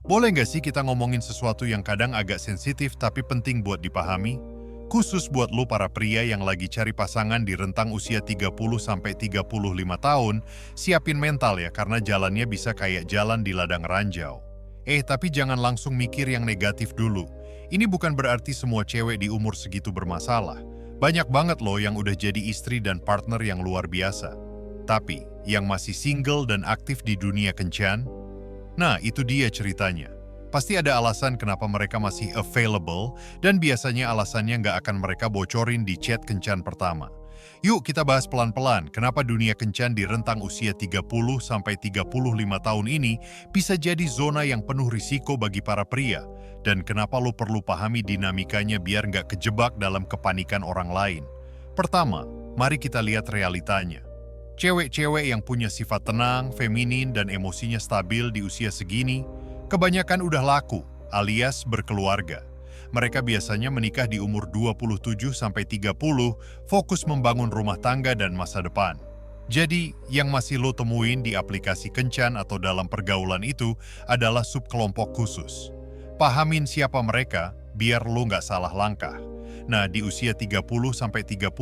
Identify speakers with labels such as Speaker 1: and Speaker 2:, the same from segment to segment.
Speaker 1: Boleh nggak sih kita ngomongin sesuatu yang kadang agak sensitif tapi penting buat dipahami? Khusus buat lu para pria yang lagi cari pasangan di rentang usia 30-35 tahun, siapin mental ya karena jalannya bisa kayak jalan di ladang ranjau. Tapi jangan langsung mikir yang negatif dulu. Ini bukan berarti semua cewek di umur segitu bermasalah. Banyak banget loh yang udah jadi istri dan partner yang luar biasa. Tapi, yang masih single dan aktif di dunia kencan, nah, itu dia ceritanya. Pasti ada alasan kenapa mereka masih available, dan biasanya alasannya nggak akan mereka bocorin di chat kencan pertama. Yuk kita bahas pelan-pelan kenapa dunia kencan di rentang usia 30-35 tahun ini bisa jadi zona yang penuh risiko bagi para pria, dan kenapa lo perlu pahami dinamikanya biar nggak kejebak dalam kepanikan orang lain. Pertama, mari kita lihat realitanya. Cewek-cewek yang punya sifat tenang, feminin, dan emosinya stabil di usia segini, kebanyakan udah laku, alias berkeluarga. Mereka biasanya menikah di umur 27-30, fokus membangun rumah tangga dan masa depan. Jadi, yang masih lo temuin di aplikasi kencan atau dalam pergaulan itu adalah subkelompok khusus. Pahamin siapa mereka, biar lo nggak salah langkah. Nah, di usia 30-35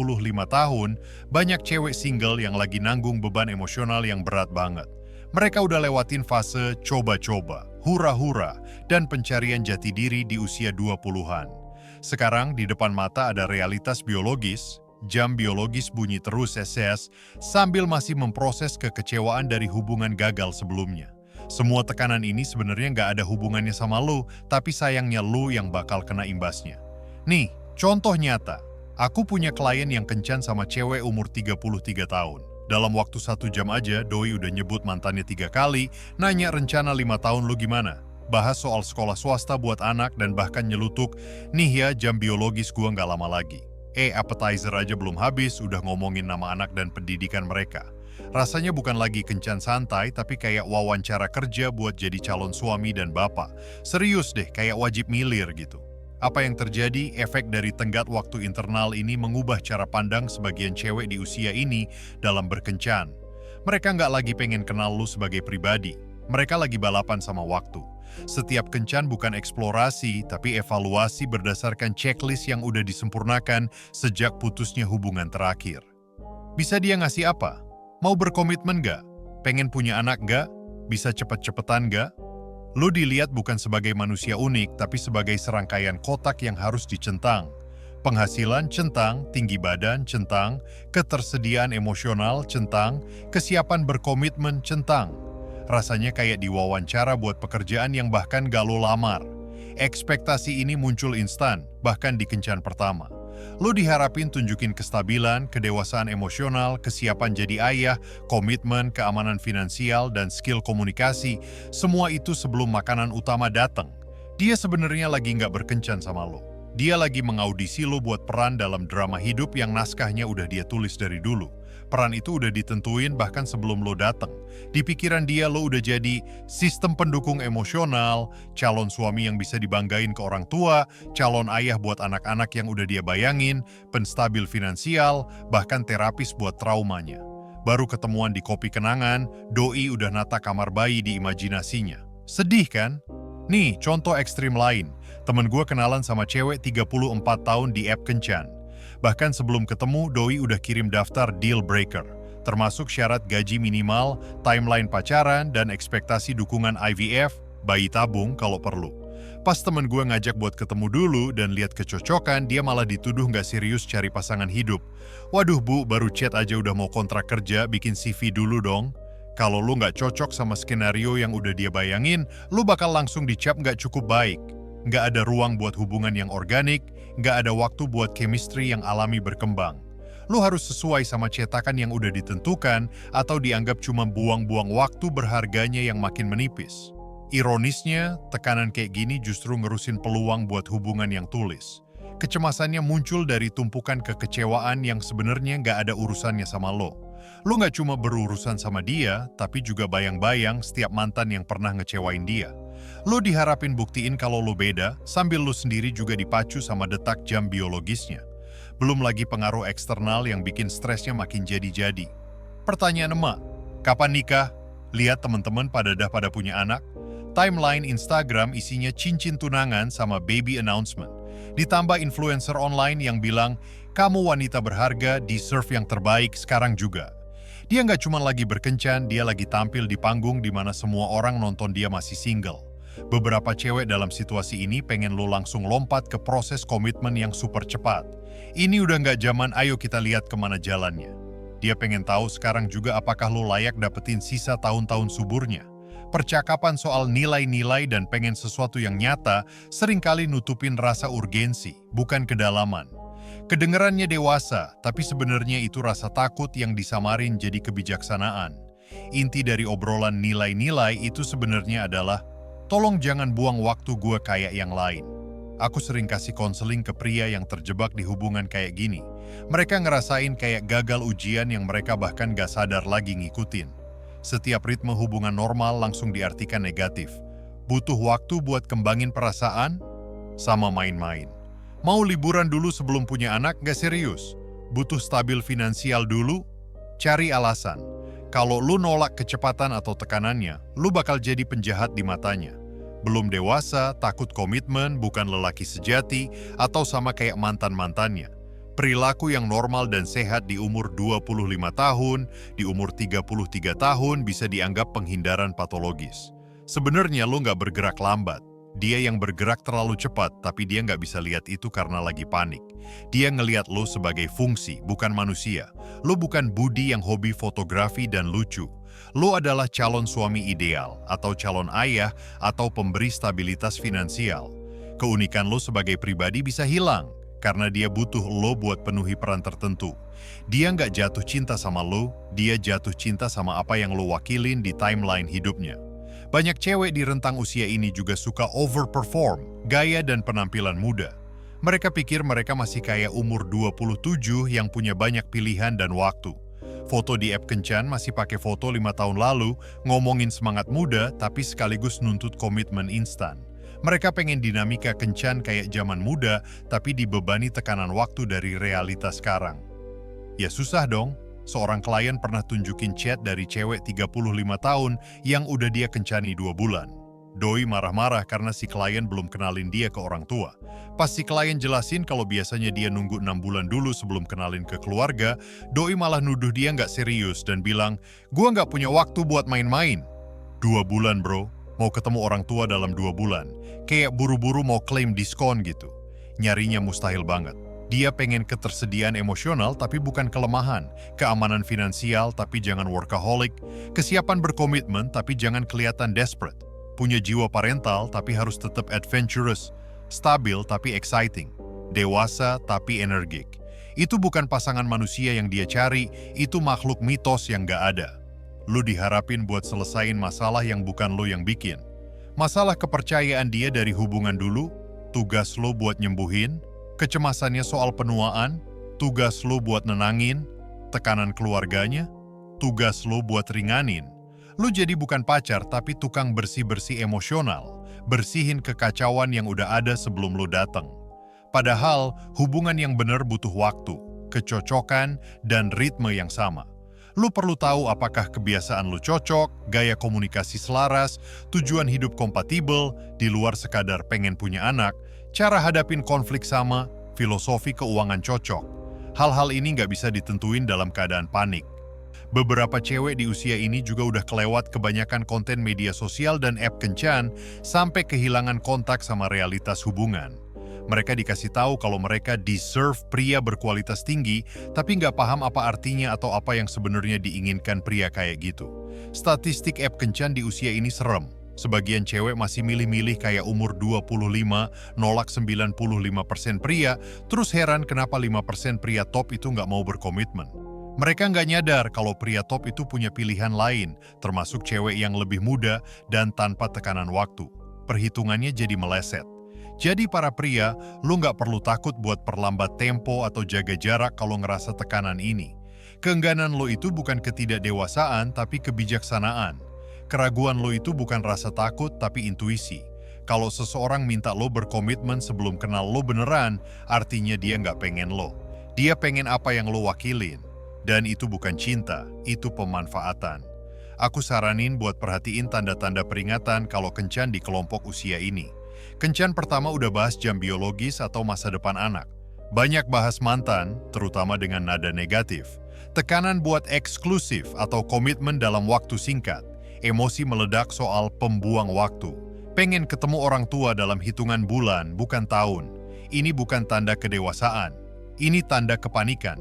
Speaker 1: tahun, banyak cewek single yang lagi nanggung beban emosional yang berat banget. Mereka udah lewatin fase coba-coba, hura-hura, dan pencarian jati diri di usia 20-an. Sekarang di depan mata ada realitas biologis, jam biologis bunyi terus sambil masih memproses kekecewaan dari hubungan gagal sebelumnya. Semua tekanan ini sebenarnya nggak ada hubungannya sama lo, tapi sayangnya lo yang bakal kena imbasnya. Nih, contoh nyata, aku punya klien yang kencan sama cewek umur 33 tahun. Dalam waktu 1 jam aja, doi udah nyebut mantannya 3 kali, nanya rencana 5 tahun lu gimana, bahas soal sekolah swasta buat anak, dan bahkan nyelutuk, nih ya jam biologis gua nggak lama lagi. Appetizer aja belum habis, udah ngomongin nama anak dan pendidikan mereka. Rasanya bukan lagi kencan santai, tapi kayak wawancara kerja buat jadi calon suami dan bapak. Serius deh, kayak wajib milir gitu. Apa yang terjadi, efek dari tenggat waktu internal ini mengubah cara pandang sebagian cewek di usia ini dalam berkencan. Mereka nggak lagi pengen kenal lu sebagai pribadi. Mereka lagi balapan sama waktu. Setiap kencan bukan eksplorasi, tapi evaluasi berdasarkan checklist yang udah disempurnakan sejak putusnya hubungan terakhir. Bisa dia ngasih apa? Mau berkomitmen nggak? Pengen punya anak nggak? Bisa cepet-cepetan nggak? Lo dilihat bukan sebagai manusia unik, tapi sebagai serangkaian kotak yang harus dicentang. Penghasilan centang, tinggi badan centang, ketersediaan emosional centang, kesiapan berkomitmen centang. Rasanya kayak diwawancara buat pekerjaan yang bahkan gak lo lamar. Ekspektasi ini muncul instan, bahkan di kencan pertama. Lo diharapin tunjukin kestabilan, kedewasaan emosional, kesiapan jadi ayah, komitmen, keamanan finansial, dan skill komunikasi. Semua itu sebelum makanan utama datang. Dia sebenarnya lagi nggak berkencan sama lo. Dia lagi mengaudisi lo buat peran dalam drama hidup yang naskahnya udah dia tulis dari dulu. Peran itu udah ditentuin bahkan sebelum lo datang. Di pikiran dia lo udah jadi sistem pendukung emosional, calon suami yang bisa dibanggain ke orang tua, calon ayah buat anak-anak yang udah dia bayangin, penstabil finansial, bahkan terapis buat traumanya. Baru ketemuan di kopi kenangan, doi udah nata kamar bayi di imajinasinya. Sedih kan? Nih, contoh ekstrim lain. Temen gue kenalan sama cewek 34 tahun di app kencan. Bahkan sebelum ketemu, doi udah kirim daftar deal breaker, termasuk syarat gaji minimal, timeline pacaran, dan ekspektasi dukungan IVF, bayi tabung kalau perlu. Pas temen gue ngajak buat ketemu dulu dan lihat kecocokan, dia malah dituduh nggak serius cari pasangan hidup. Waduh bu, baru chat aja udah mau kontrak kerja, bikin CV dulu dong. Kalau lu nggak cocok sama skenario yang udah dia bayangin, lu bakal langsung dicap nggak cukup baik. Nggak ada ruang buat hubungan yang organik, nggak ada waktu buat chemistry yang alami berkembang. Lu harus sesuai sama cetakan yang udah ditentukan atau dianggap cuma buang-buang waktu berharganya yang makin menipis. Ironisnya, tekanan kayak gini justru ngerusin peluang buat hubungan yang tulis. Kecemasannya muncul dari tumpukan kekecewaan yang sebenarnya nggak ada urusannya sama lo. Lo nggak cuma berurusan sama dia, tapi juga bayang-bayang setiap mantan yang pernah ngecewain dia. Lo diharapin buktiin kalau lo beda, sambil lo sendiri juga dipacu sama detak jam biologisnya. Belum lagi pengaruh eksternal yang bikin stresnya makin jadi-jadi. Pertanyaan emak, kapan nikah? Lihat teman-teman pada punya anak. Timeline Instagram isinya cincin tunangan sama baby announcement. Ditambah influencer online yang bilang, kamu wanita berharga, deserve yang terbaik sekarang juga. Dia nggak cuma lagi berkencan, dia lagi tampil di panggung di mana semua orang nonton dia masih single. Beberapa cewek dalam situasi ini pengen lo langsung lompat ke proses komitmen yang super cepat. Ini udah nggak zaman ayo kita lihat kemana jalannya. Dia pengen tahu sekarang juga apakah lo layak dapetin sisa tahun-tahun suburnya. Percakapan soal nilai-nilai dan pengen sesuatu yang nyata seringkali nutupin rasa urgensi, bukan kedalaman. Kedengerannya dewasa, tapi sebenarnya itu rasa takut yang disamarin jadi kebijaksanaan. Inti dari obrolan nilai-nilai itu sebenarnya adalah, tolong jangan buang waktu gue kayak yang lain. Aku sering kasih konseling ke pria yang terjebak di hubungan kayak gini. Mereka ngerasain kayak gagal ujian yang mereka bahkan gak sadar lagi ngikutin. Setiap ritme hubungan normal langsung diartikan negatif. Butuh waktu buat kembangin perasaan? Sama main-main. Mau liburan dulu sebelum punya anak? Gak serius. Butuh stabil finansial dulu? Cari alasan. Kalau lu nolak kecepatan atau tekanannya, lu bakal jadi penjahat di matanya. Belum dewasa, takut komitmen, bukan lelaki sejati, atau sama kayak mantan-mantannya. Perilaku yang normal dan sehat di umur 25 tahun, di umur 33 tahun bisa dianggap penghindaran patologis. Sebenarnya lo nggak bergerak lambat. Dia yang bergerak terlalu cepat, tapi dia nggak bisa lihat itu karena lagi panik. Dia ngelihat lo sebagai fungsi, bukan manusia. Lo bukan Budi yang hobi fotografi dan lucu. Lo adalah calon suami ideal, atau calon ayah, atau pemberi stabilitas finansial. Keunikan lo sebagai pribadi bisa hilang, karena dia butuh lo buat penuhi peran tertentu. Dia nggak jatuh cinta sama lo, dia jatuh cinta sama apa yang lo wakilin di timeline hidupnya. Banyak cewek di rentang usia ini juga suka overperform, gaya dan penampilan muda. Mereka pikir mereka masih kayak umur 27 yang punya banyak pilihan dan waktu. Foto di app kencan masih pakai foto 5 tahun lalu, ngomongin semangat muda tapi sekaligus nuntut komitmen instan. Mereka pengen dinamika kencan kayak zaman muda, tapi dibebani tekanan waktu dari realitas sekarang. Ya susah dong, seorang klien pernah tunjukin chat dari cewek 35 tahun yang udah dia kencani 2 bulan. Doi marah-marah karena si klien belum kenalin dia ke orang tua. Pas si klien jelasin kalau biasanya dia nunggu 6 bulan dulu sebelum kenalin ke keluarga, Doi malah nuduh dia nggak serius dan bilang, "Gua nggak punya waktu buat main-main." 2 bulan bro. Mau ketemu orang tua dalam 2 bulan. Kayak buru-buru mau klaim diskon gitu. Nyarinya mustahil banget. Dia pengen ketersediaan emosional tapi bukan kelemahan. Keamanan finansial tapi jangan workaholic. Kesiapan berkomitmen tapi jangan kelihatan desperate. Punya jiwa parental tapi harus tetap adventurous. Stabil tapi exciting. Dewasa tapi energik. Itu bukan pasangan manusia yang dia cari, itu makhluk mitos yang gak ada. Lu diharapin buat selesain masalah yang bukan lo yang bikin. Masalah kepercayaan dia dari hubungan dulu, tugas lo buat nyembuhin. Kecemasannya soal penuaan, tugas lo buat nenangin. Tekanan keluarganya, tugas lo buat ringanin. Lo jadi bukan pacar tapi tukang bersih-bersih emosional. Bersihin kekacauan yang udah ada sebelum lo datang. Padahal hubungan yang benar butuh waktu, kecocokan, dan ritme yang sama. Lu perlu tahu apakah kebiasaan lu cocok, gaya komunikasi selaras, tujuan hidup kompatibel, di luar sekadar pengen punya anak, cara hadapin konflik sama, filosofi keuangan cocok. Hal-hal ini nggak bisa ditentuin dalam keadaan panik. Beberapa cewek di usia ini juga udah kelewat kebanyakan konten media sosial dan app kencan sampai kehilangan kontak sama realitas hubungan. Mereka dikasih tahu kalau mereka deserve pria berkualitas tinggi, tapi nggak paham apa artinya atau apa yang sebenarnya diinginkan pria kayak gitu. Statistik app kencan di usia ini serem. Sebagian cewek masih milih-milih kayak umur 25, nolak 95% pria, terus heran kenapa 5% pria top itu nggak mau berkomitmen. Mereka nggak nyadar kalau pria top itu punya pilihan lain, termasuk cewek yang lebih muda dan tanpa tekanan waktu. Perhitungannya jadi meleset. Jadi para pria, lu nggak perlu takut buat perlambat tempo atau jaga jarak kalau ngerasa tekanan ini. Keengganan lo itu bukan ketidakdewasaan, tapi kebijaksanaan. Keraguan lo itu bukan rasa takut, tapi intuisi. Kalau seseorang minta lo berkomitmen sebelum kenal lo beneran, artinya dia nggak pengen lo. Dia pengen apa yang lo wakilin. Dan itu bukan cinta, itu pemanfaatan. Aku saranin buat perhatiin tanda-tanda peringatan kalau kencan di kelompok usia ini. Kencan pertama udah bahas jam biologis atau masa depan anak. Banyak bahas mantan, terutama dengan nada negatif. Tekanan buat eksklusif atau komitmen dalam waktu singkat. Emosi meledak soal pembuang waktu. Pengen ketemu orang tua dalam hitungan bulan, bukan tahun. Ini bukan tanda kedewasaan. Ini tanda kepanikan.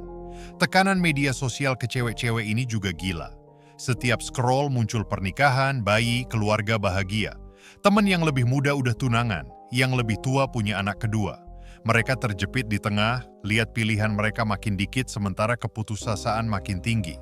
Speaker 1: Tekanan media sosial ke cewek-cewek ini juga gila. Setiap scroll muncul pernikahan, bayi, keluarga bahagia. Temen yang lebih muda udah tunangan, yang lebih tua punya anak kedua. Mereka terjepit di tengah, lihat pilihan mereka makin dikit sementara keputusasaan makin tinggi.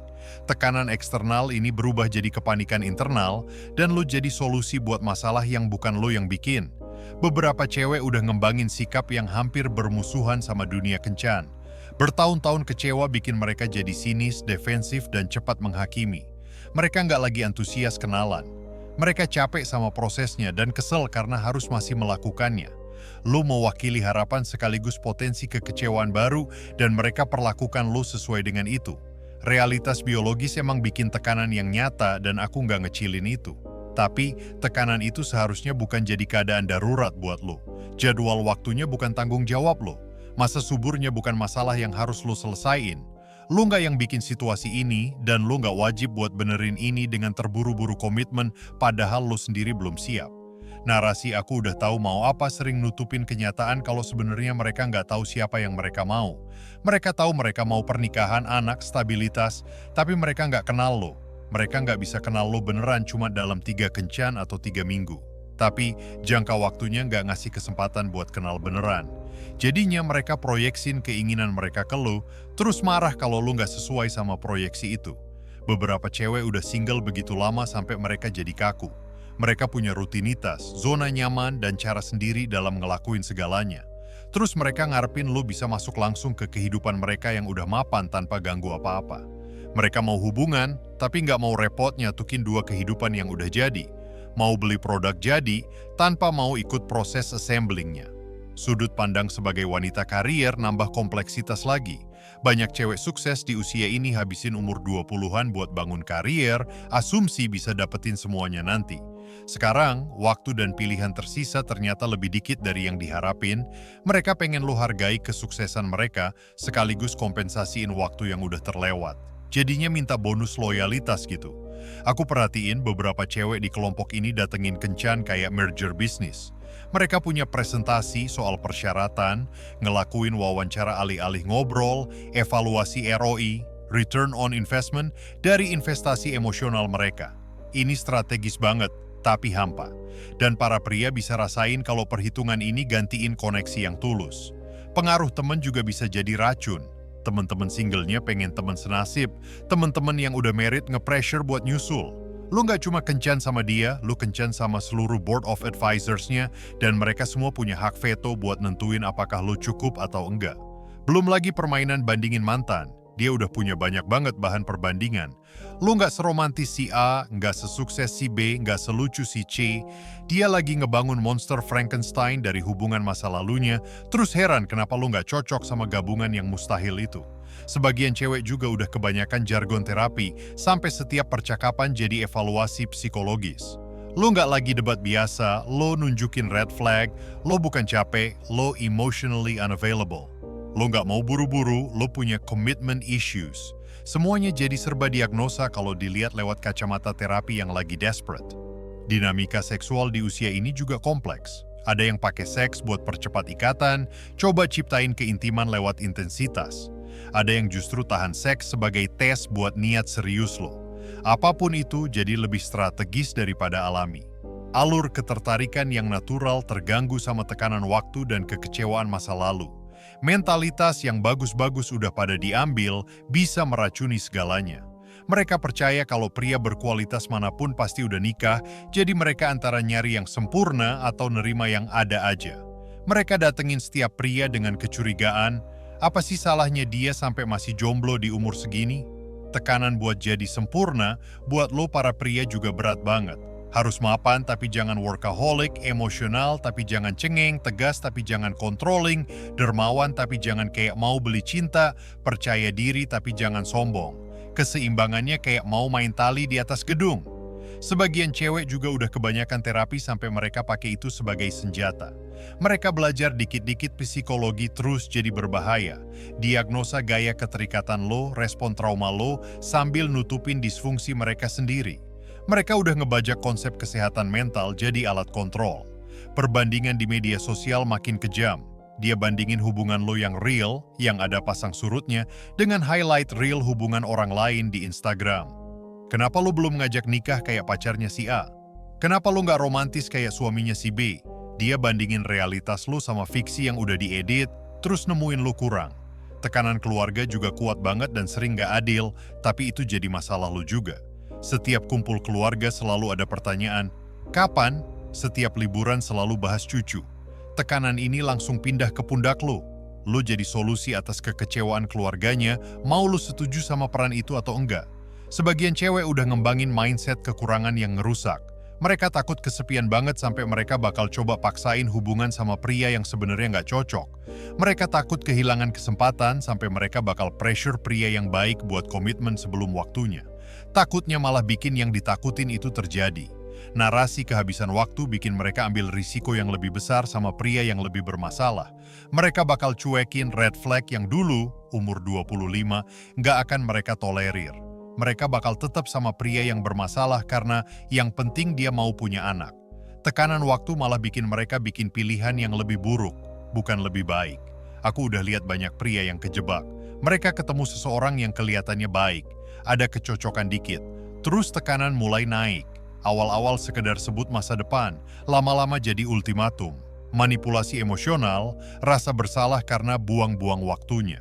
Speaker 1: Tekanan eksternal ini berubah jadi kepanikan internal dan lo jadi solusi buat masalah yang bukan lo yang bikin. Beberapa cewek udah ngembangin sikap yang hampir bermusuhan sama dunia kencan. Bertahun-tahun kecewa bikin mereka jadi sinis, defensif, dan cepat menghakimi. Mereka nggak lagi antusias kenalan. Mereka capek sama prosesnya dan kesel karena harus masih melakukannya. Lo mewakili harapan sekaligus potensi kekecewaan baru dan mereka perlakukan lo sesuai dengan itu. Realitas biologis emang bikin tekanan yang nyata dan aku nggak ngecilin itu. Tapi, tekanan itu seharusnya bukan jadi keadaan darurat buat lo. Jadwal waktunya bukan tanggung jawab lo. Masa suburnya bukan masalah yang harus lo selesain. Lo nggak yang bikin situasi ini, dan lo nggak wajib buat benerin ini dengan terburu-buru komitmen, padahal lo sendiri belum siap. Narasi aku udah tahu mau apa sering nutupin kenyataan kalau sebenarnya mereka nggak tahu siapa yang mereka mau. Mereka tahu mereka mau pernikahan, anak, stabilitas, tapi mereka nggak kenal lo. Mereka nggak bisa kenal lo beneran cuma dalam 3 kencan atau 3 minggu. Tapi, jangka waktunya nggak ngasih kesempatan buat kenal beneran. Jadinya mereka proyeksin keinginan mereka ke lo, terus marah kalau lo nggak sesuai sama proyeksi itu. Beberapa cewek udah single begitu lama sampai mereka jadi kaku. Mereka punya rutinitas, zona nyaman, dan cara sendiri dalam ngelakuin segalanya. Terus mereka ngarepin lo bisa masuk langsung ke kehidupan mereka yang udah mapan tanpa ganggu apa-apa. Mereka mau hubungan, tapi nggak mau repot nyatukin 2 kehidupan yang udah jadi. Mau beli produk jadi, tanpa mau ikut proses assemblingnya. Sudut pandang sebagai wanita karier nambah kompleksitas lagi. Banyak cewek sukses di usia ini habisin umur 20-an buat bangun karier, asumsi bisa dapetin semuanya nanti. Sekarang, waktu dan pilihan tersisa ternyata lebih dikit dari yang diharapin. Mereka pengen lo hargai kesuksesan mereka, sekaligus kompensasiin waktu yang udah terlewat. Jadinya minta bonus loyalitas gitu. Aku perhatiin beberapa cewek di kelompok ini datengin kencan kayak merger bisnis. Mereka punya presentasi soal persyaratan, ngelakuin wawancara alih-alih ngobrol, evaluasi ROI, return on investment, dari investasi emosional mereka. Ini strategis banget, tapi hampa. Dan para pria bisa rasain kalau perhitungan ini gantiin koneksi yang tulus. Pengaruh teman juga bisa jadi racun. Teman-teman singlenya pengen teman senasib, teman-teman yang udah married nge-pressure buat nyusul. Lu nggak cuma kencan sama dia, lu kencan sama seluruh board of advisors-nya, dan mereka semua punya hak veto buat nentuin apakah lu cukup atau enggak. Belum lagi permainan bandingin mantan, dia udah punya banyak banget bahan perbandingan. Lu nggak seromantis si A, nggak sesukses si B, nggak selucu si C. Dia lagi ngebangun monster Frankenstein dari hubungan masa lalunya, terus heran kenapa lu nggak cocok sama gabungan yang mustahil itu. Sebagian cewek juga udah kebanyakan jargon terapi, sampai setiap percakapan jadi evaluasi psikologis. Lo nggak lagi debat biasa, lo nunjukin red flag, lo bukan capek, lo emotionally unavailable. Lo nggak mau buru-buru, lo punya commitment issues. Semuanya jadi serba diagnosa kalau dilihat lewat kacamata terapi yang lagi desperate. Dinamika seksual di usia ini juga kompleks. Ada yang pakai seks buat percepat ikatan, coba ciptain keintiman lewat intensitas. Ada yang justru tahan seks sebagai tes buat niat serius lo. Apapun itu jadi lebih strategis daripada alami. Alur ketertarikan yang natural terganggu sama tekanan waktu dan kekecewaan masa lalu. Mentalitas yang bagus-bagus udah pada diambil bisa meracuni segalanya. Mereka percaya kalau pria berkualitas manapun pasti udah nikah, jadi mereka antara nyari yang sempurna atau nerima yang ada aja. Mereka datengin setiap pria dengan kecurigaan, apa sih salahnya dia sampai masih jomblo di umur segini? Tekanan buat jadi sempurna, buat lo para pria juga berat banget. Harus mapan tapi jangan workaholic, emosional tapi jangan cengeng, tegas tapi jangan controlling, dermawan tapi jangan kayak mau beli cinta, percaya diri tapi jangan sombong. Keseimbangannya kayak mau main tali di atas gedung. Sebagian cewek juga udah kebanyakan terapi sampai mereka pakai itu sebagai senjata. Mereka belajar dikit-dikit psikologi terus jadi berbahaya. Diagnosa gaya keterikatan lo, respon trauma lo, sambil nutupin disfungsi mereka sendiri. Mereka udah ngebajak konsep kesehatan mental jadi alat kontrol. Perbandingan di media sosial makin kejam. Dia bandingin hubungan lo yang real, yang ada pasang surutnya, dengan highlight real hubungan orang lain di Instagram. Kenapa lo belum ngajak nikah kayak pacarnya si A? Kenapa lo nggak romantis kayak suaminya si B? Dia bandingin realitas lo sama fiksi yang udah diedit, terus nemuin lo kurang. Tekanan keluarga juga kuat banget dan sering nggak adil, tapi itu jadi masalah lo juga. Setiap kumpul keluarga selalu ada pertanyaan, kapan? Setiap liburan selalu bahas cucu. Tekanan ini langsung pindah ke pundak lo. Lo jadi solusi atas kekecewaan keluarganya, mau lo setuju sama peran itu atau enggak. Sebagian cewek udah ngembangin mindset kekurangan yang ngerusak. Mereka takut kesepian banget sampai mereka bakal coba paksain hubungan sama pria yang sebenarnya nggak cocok. Mereka takut kehilangan kesempatan sampai mereka bakal pressure pria yang baik buat komitmen sebelum waktunya. Takutnya malah bikin yang ditakutin itu terjadi. Narasi kehabisan waktu bikin mereka ambil risiko yang lebih besar sama pria yang lebih bermasalah. Mereka bakal cuekin red flag yang dulu, umur 25, nggak akan mereka tolerir. Mereka bakal tetap sama pria yang bermasalah karena yang penting dia mau punya anak. Tekanan waktu malah bikin mereka bikin pilihan yang lebih buruk, bukan lebih baik. Aku udah lihat banyak pria yang kejebak. Mereka ketemu seseorang yang kelihatannya baik, ada kecocokan dikit, terus tekanan mulai naik. Awal-awal sekedar sebut masa depan, lama-lama jadi ultimatum. Manipulasi emosional, rasa bersalah karena buang-buang waktunya.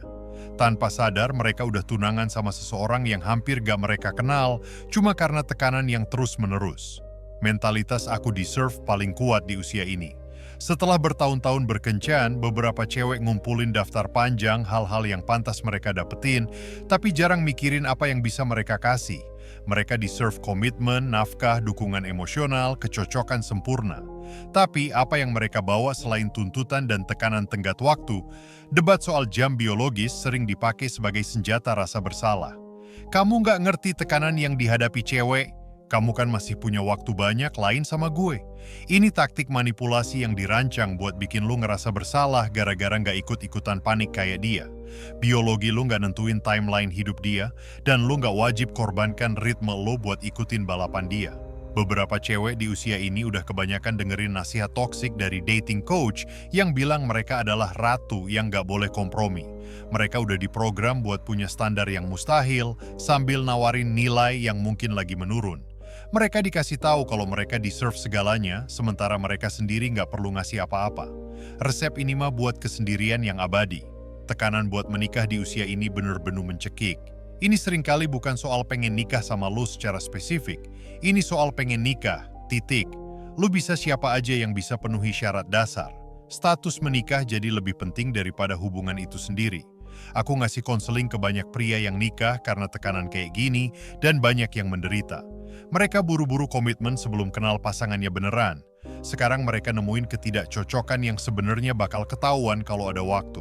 Speaker 1: Tanpa sadar mereka udah tunangan sama seseorang yang hampir gak mereka kenal, cuma karena tekanan yang terus-menerus. Mentalitas aku deserve paling kuat di usia ini. Setelah bertahun-tahun berkencan, beberapa cewek ngumpulin daftar panjang hal-hal yang pantas mereka dapetin, tapi jarang mikirin apa yang bisa mereka kasih. Mereka deserve komitmen, nafkah, dukungan emosional, kecocokan sempurna. Tapi apa yang mereka bawa selain tuntutan dan tekanan tenggat waktu, debat soal jam biologis sering dipakai sebagai senjata rasa bersalah. Kamu nggak ngerti tekanan yang dihadapi cewek, kamu kan masih punya waktu banyak lain sama gue. Ini taktik manipulasi yang dirancang buat bikin lu ngerasa bersalah gara-gara nggak ikut-ikutan panik kayak dia. Biologi lu nggak nentuin timeline hidup dia, dan lu nggak wajib korbankan ritme lu buat ikutin balapan dia. Beberapa cewek di usia ini udah kebanyakan dengerin nasihat toksik dari dating coach yang bilang mereka adalah ratu yang nggak boleh kompromi. Mereka udah diprogram buat punya standar yang mustahil sambil nawarin nilai yang mungkin lagi menurun. Mereka dikasih tahu kalau mereka deserve segalanya, sementara mereka sendiri nggak perlu ngasih apa-apa. Resep ini mah buat kesendirian yang abadi. Tekanan buat menikah di usia ini bener-bener mencekik. Ini seringkali bukan soal pengen nikah sama lu secara spesifik. Ini soal pengen nikah, titik. Lu bisa siapa aja yang bisa penuhi syarat dasar. Status menikah jadi lebih penting daripada hubungan itu sendiri. Aku ngasih konseling ke banyak pria yang nikah karena tekanan kayak gini dan banyak yang menderita. Mereka buru-buru komitmen sebelum kenal pasangannya beneran. Sekarang mereka nemuin ketidakcocokan yang sebenarnya bakal ketahuan kalau ada waktu.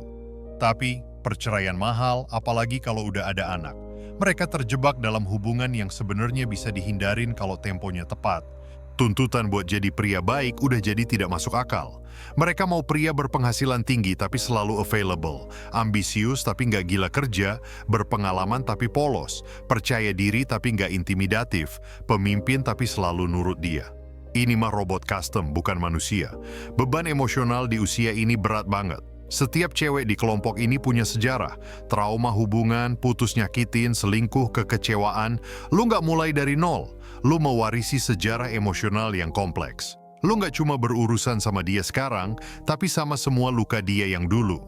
Speaker 1: Tapi, perceraian mahal, apalagi kalau udah ada anak. Mereka terjebak dalam hubungan yang sebenarnya bisa dihindarin kalau temponya tepat. Tuntutan buat jadi pria baik udah jadi tidak masuk akal. Mereka mau pria berpenghasilan tinggi tapi selalu available, ambisius tapi nggak gila kerja, berpengalaman tapi polos, percaya diri tapi nggak intimidatif, pemimpin tapi selalu nurut dia. Ini mah robot custom, bukan manusia. Beban emosional di usia ini berat banget. Setiap cewek di kelompok ini punya sejarah, trauma hubungan, putus nyakitin, selingkuh, kekecewaan. Lu nggak mulai dari nol, lu mewarisi sejarah emosional yang kompleks. Lu nggak cuma berurusan sama dia sekarang, tapi sama semua luka dia yang dulu.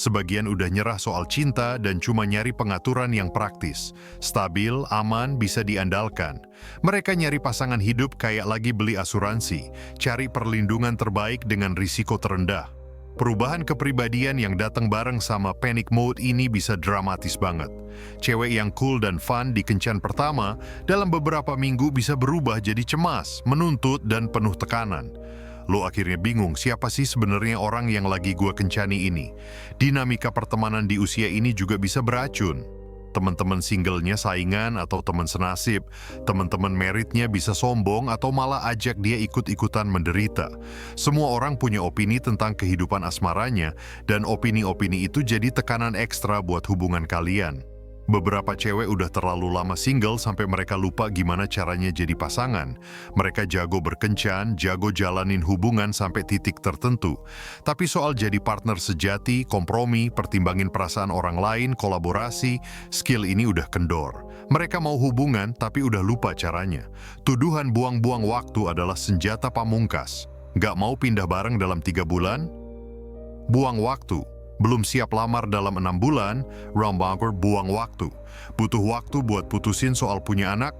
Speaker 1: Sebagian udah nyerah soal cinta dan cuma nyari pengaturan yang praktis, stabil, aman, bisa diandalkan. Mereka nyari pasangan hidup kayak lagi beli asuransi, cari perlindungan terbaik dengan risiko terendah. Perubahan kepribadian yang datang bareng sama panic mode ini bisa dramatis banget. Cewek yang cool dan fun di kencan pertama, dalam beberapa minggu bisa berubah jadi cemas, menuntut, dan penuh tekanan. Lo akhirnya bingung siapa sih sebenarnya orang yang lagi gua kencani ini. Dinamika pertemanan di usia ini juga bisa beracun. teman-teman singlenya saingan atau teman senasib. Teman-teman meritnya bisa sombong atau malah ajak dia ikut-ikutan menderita. Semua orang punya opini tentang kehidupan asmaranya, dan opini-opini itu jadi tekanan ekstra buat hubungan kalian. Beberapa cewek udah terlalu lama single sampai mereka lupa gimana caranya jadi pasangan. Mereka jago berkencan, jago jalanin hubungan sampai titik tertentu. Tapi soal jadi partner sejati, kompromi, pertimbangin perasaan orang lain, kolaborasi, skill ini udah kendor. Mereka mau hubungan tapi udah lupa caranya. Tuduhan buang-buang waktu adalah senjata pamungkas. Gak mau pindah bareng dalam 3 bulan? Buang waktu. Belum siap lamar dalam 6 bulan, Rumbanger buang waktu. Butuh waktu buat putusin soal punya anak,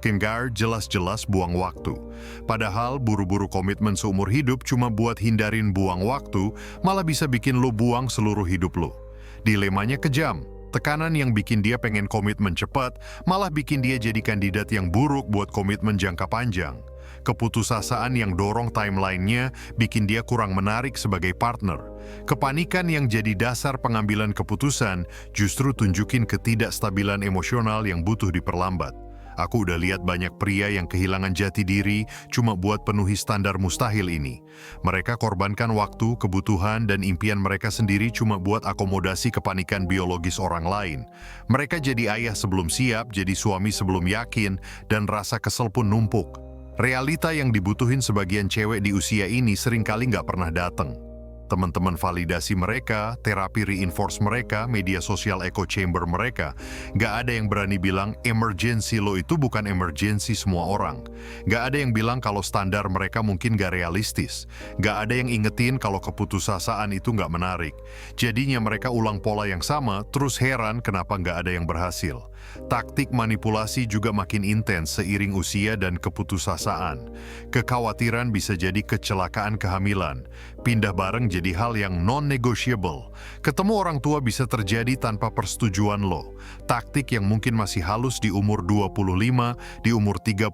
Speaker 1: Kengar jelas-jelas buang waktu. Padahal buru-buru komitmen seumur hidup cuma buat hindarin buang waktu, malah bisa bikin lo buang seluruh hidup lo. Dilemanya kejam. Tekanan yang bikin dia pengen komitmen cepat, malah bikin dia jadi kandidat yang buruk buat komitmen jangka panjang. Keputusasaan yang dorong timeline-nya bikin dia kurang menarik sebagai partner. Kepanikan yang jadi dasar pengambilan keputusan justru tunjukin ketidakstabilan emosional yang butuh diperlambat. Aku udah lihat banyak pria yang kehilangan jati diri cuma buat penuhi standar mustahil ini. Mereka korbankan waktu, kebutuhan, dan impian mereka sendiri cuma buat akomodasi kepanikan biologis orang lain. Mereka jadi ayah sebelum siap, jadi suami sebelum yakin, dan rasa kesel pun numpuk. Realita yang dibutuhin sebagian cewek di usia ini seringkali nggak pernah datang. Teman-teman validasi mereka, terapi reinforce mereka, media sosial echo chamber mereka. Nggak ada yang berani bilang emergency lo itu bukan emergency semua orang. Nggak ada yang bilang kalau standar mereka mungkin nggak realistis. Nggak ada yang ingetin kalau keputusasaan itu nggak menarik. Jadinya mereka ulang pola yang sama, terus heran kenapa nggak ada yang berhasil. Taktik manipulasi juga makin intens seiring usia dan keputusasaan. Kekhawatiran bisa jadi kecelakaan kehamilan. Pindah bareng jadi hal yang non-negotiable. Ketemu orang tua bisa terjadi tanpa persetujuan lo. Taktik yang mungkin masih halus di umur 25, di umur 35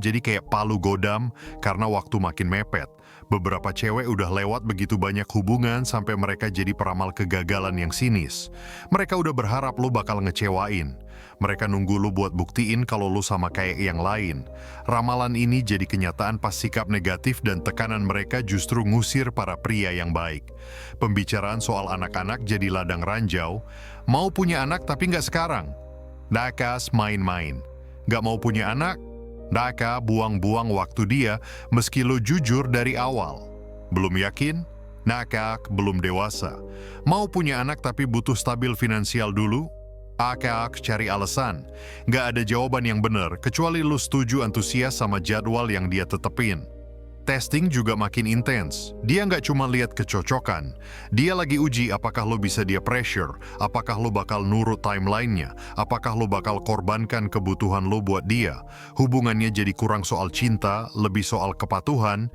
Speaker 1: jadi kayak palu godam karena waktu makin mepet. Beberapa cewek udah lewat begitu banyak hubungan sampai mereka jadi peramal kegagalan yang sinis. Mereka udah berharap lo bakal ngecewain. Mereka nunggu lo buat buktiin kalau lo sama kayak yang lain. Ramalan ini jadi kenyataan pas sikap negatif dan tekanan mereka justru ngusir para pria yang baik. Pembicaraan soal anak-anak jadi ladang ranjau. Mau punya anak tapi nggak sekarang. Dakas main-main. Nggak mau punya anak? Daka buang-buang waktu dia meski lo jujur dari awal. Belum yakin? Nakak belum dewasa. Mau punya anak tapi butuh stabil finansial dulu? Akak cari alasan. Nggak ada jawaban yang benar kecuali lo setuju antusias sama jadwal yang dia tetepin. Testing juga makin intens. Dia nggak cuma lihat kecocokan. Dia lagi uji apakah lo bisa dia pressure, apakah lo bakal nurut timeline-nya, apakah lo bakal korbankan kebutuhan lo buat dia. Hubungannya jadi kurang soal cinta, lebih soal kepatuhan.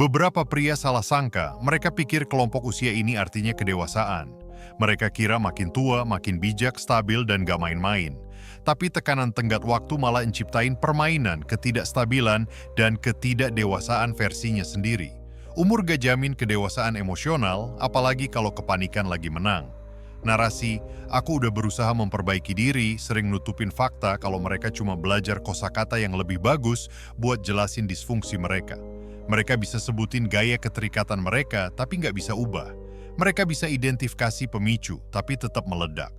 Speaker 1: Beberapa pria salah sangka, mereka pikir kelompok usia ini artinya kedewasaan. Mereka kira makin tua, makin bijak, stabil, dan gak main-main. Tapi tekanan tenggat waktu malah menciptain permainan, ketidakstabilan, dan ketidakdewasaan versinya sendiri. Umur gak jamin kedewasaan emosional, apalagi kalau kepanikan lagi menang. Narasi, aku udah berusaha memperbaiki diri, sering nutupin fakta kalau mereka cuma belajar kosakata yang lebih bagus buat jelasin disfungsi mereka. Mereka bisa sebutin gaya keterikatan mereka, tapi nggak bisa ubah. Mereka bisa identifikasi pemicu, tapi tetap meledak.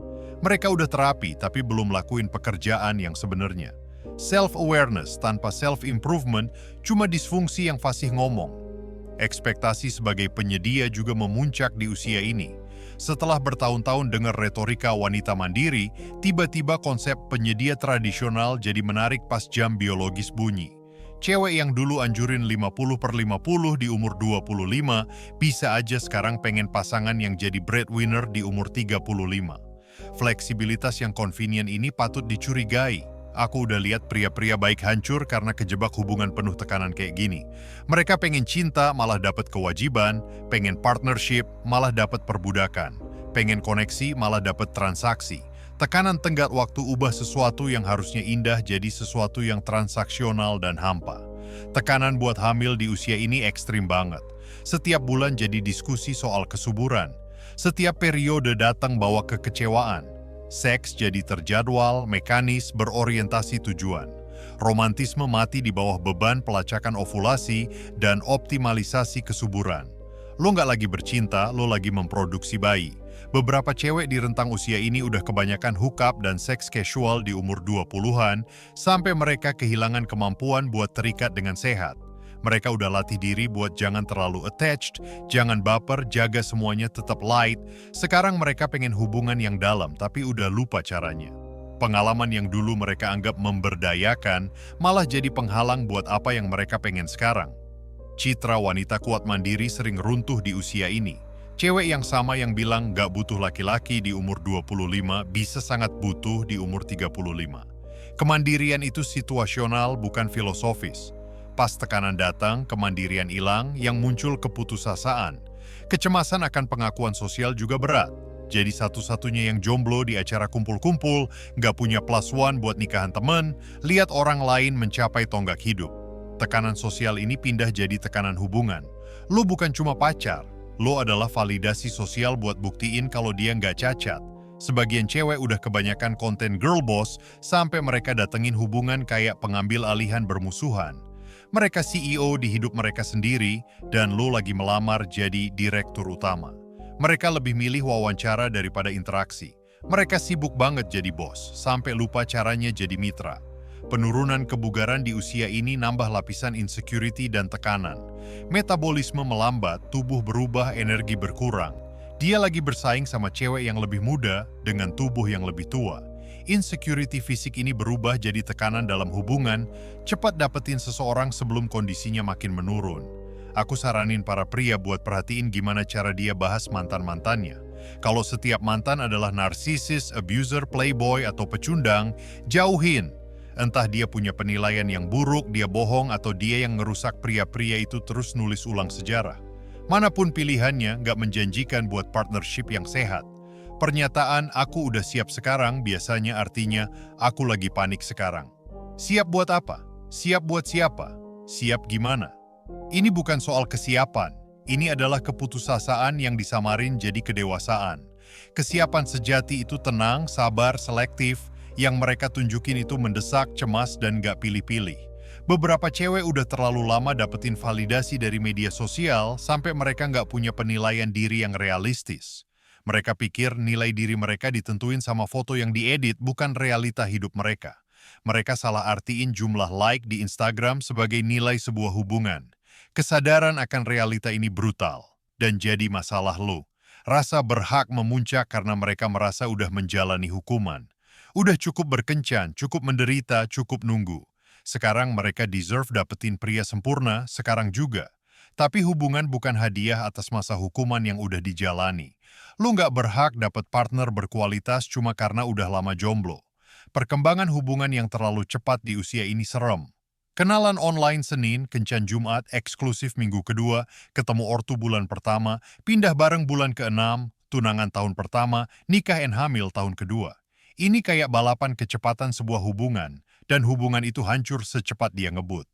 Speaker 1: Mereka udah terapi, tapi belum lakuin pekerjaan yang sebenarnya. Self-awareness tanpa self-improvement cuma disfungsi yang fasih ngomong. Ekspektasi sebagai penyedia juga memuncak di usia ini. Setelah bertahun-tahun dengar retorika wanita mandiri, tiba-tiba konsep penyedia tradisional jadi menarik pas jam biologis bunyi. Cewek yang dulu anjurin 50/50 di umur 25, bisa aja sekarang pengen pasangan yang jadi breadwinner di umur 35. Fleksibilitas yang convenient ini patut dicurigai. Aku udah lihat pria-pria baik hancur karena kejebak hubungan penuh tekanan kayak gini. Mereka pengen cinta malah dapat kewajiban, pengen partnership malah dapat perbudakan, pengen koneksi malah dapat transaksi. Tekanan tenggat waktu ubah sesuatu yang harusnya indah jadi sesuatu yang transaksional dan hampa. Tekanan buat hamil di usia ini ekstrim banget. Setiap bulan jadi diskusi soal kesuburan. Setiap periode datang bawa kekecewaan. Seks jadi terjadwal, mekanis, berorientasi tujuan. Romantisme mati di bawah beban pelacakan ovulasi dan optimalisasi kesuburan. Lo nggak lagi bercinta, lo lagi memproduksi bayi. Beberapa cewek di rentang usia ini udah kebanyakan hookup dan seks casual di umur 20-an sampai mereka kehilangan kemampuan buat terikat dengan sehat. Mereka udah latih diri buat jangan terlalu attached, jangan baper, jaga semuanya tetap light. Sekarang mereka pengen hubungan yang dalam tapi udah lupa caranya. Pengalaman yang dulu mereka anggap memberdayakan malah jadi penghalang buat apa yang mereka pengen sekarang. Citra wanita kuat mandiri sering runtuh di usia ini. Cewek yang sama yang bilang gak butuh laki-laki di umur 25 bisa sangat butuh di umur 35. Kemandirian itu situasional bukan filosofis. Pas tekanan datang, kemandirian hilang, yang muncul keputusasaan. Kecemasan akan pengakuan sosial juga berat. Jadi satu-satunya yang jomblo di acara kumpul-kumpul, gak punya plus one buat nikahan temen, lihat orang lain mencapai tonggak hidup. Tekanan sosial ini pindah jadi tekanan hubungan. Lo bukan cuma pacar, lo adalah validasi sosial buat buktiin kalau dia nggak cacat. Sebagian cewek udah kebanyakan konten girl boss sampai mereka datengin hubungan kayak pengambil alihan bermusuhan. Mereka CEO di hidup mereka sendiri dan lo lagi melamar jadi direktur utama. Mereka lebih milih wawancara daripada interaksi. Mereka sibuk banget jadi bos, sampai lupa caranya jadi mitra. Penurunan kebugaran di usia ini nambah lapisan insecurity dan tekanan. Metabolisme melambat, tubuh berubah, energi berkurang. Dia lagi bersaing sama cewek yang lebih muda dengan tubuh yang lebih tua. Insecurity fisik ini berubah jadi tekanan dalam hubungan, cepat dapetin seseorang sebelum kondisinya makin menurun. Aku saranin para pria buat perhatiin gimana cara dia bahas mantan-mantannya. Kalau setiap mantan adalah narsisis, abuser, playboy, atau pecundang, jauhin. Entah dia punya penilaian yang buruk, dia bohong, atau dia yang ngerusak pria-pria itu terus nulis ulang sejarah. Manapun pilihannya, nggak menjanjikan buat partnership yang sehat. Pernyataan "aku udah siap sekarang" biasanya artinya "aku lagi panik sekarang". Siap buat apa? Siap buat siapa? Siap gimana? Ini bukan soal kesiapan. Ini adalah keputusasaan yang disamarin jadi kedewasaan. Kesiapan sejati itu tenang, sabar, selektif. Yang mereka tunjukin itu mendesak, cemas, dan gak pilih-pilih. Beberapa cewek udah terlalu lama dapetin validasi dari media sosial sampai mereka gak punya penilaian diri yang realistis. Mereka pikir nilai diri mereka ditentuin sama foto yang diedit, bukan realita hidup mereka. Mereka salah artiin jumlah like di Instagram sebagai nilai sebuah hubungan. Kesadaran akan realita ini brutal dan jadi masalah lo. Rasa berhak memuncak karena mereka merasa udah menjalani hukuman. Udah cukup berkencan, cukup menderita, cukup nunggu. Sekarang mereka deserve dapetin pria sempurna, sekarang juga. Tapi hubungan bukan hadiah atas masa hukuman yang udah dijalani. Lu nggak berhak dapat partner berkualitas cuma karena udah lama jomblo. Perkembangan hubungan yang terlalu cepat di usia ini serem. Kenalan online Senin, kencan Jumat, eksklusif minggu kedua, ketemu ortu bulan pertama, pindah bareng bulan ke-6, tunangan tahun pertama, nikah and hamil tahun kedua. Ini kayak balapan kecepatan sebuah hubungan, dan hubungan itu hancur secepat dia ngebut.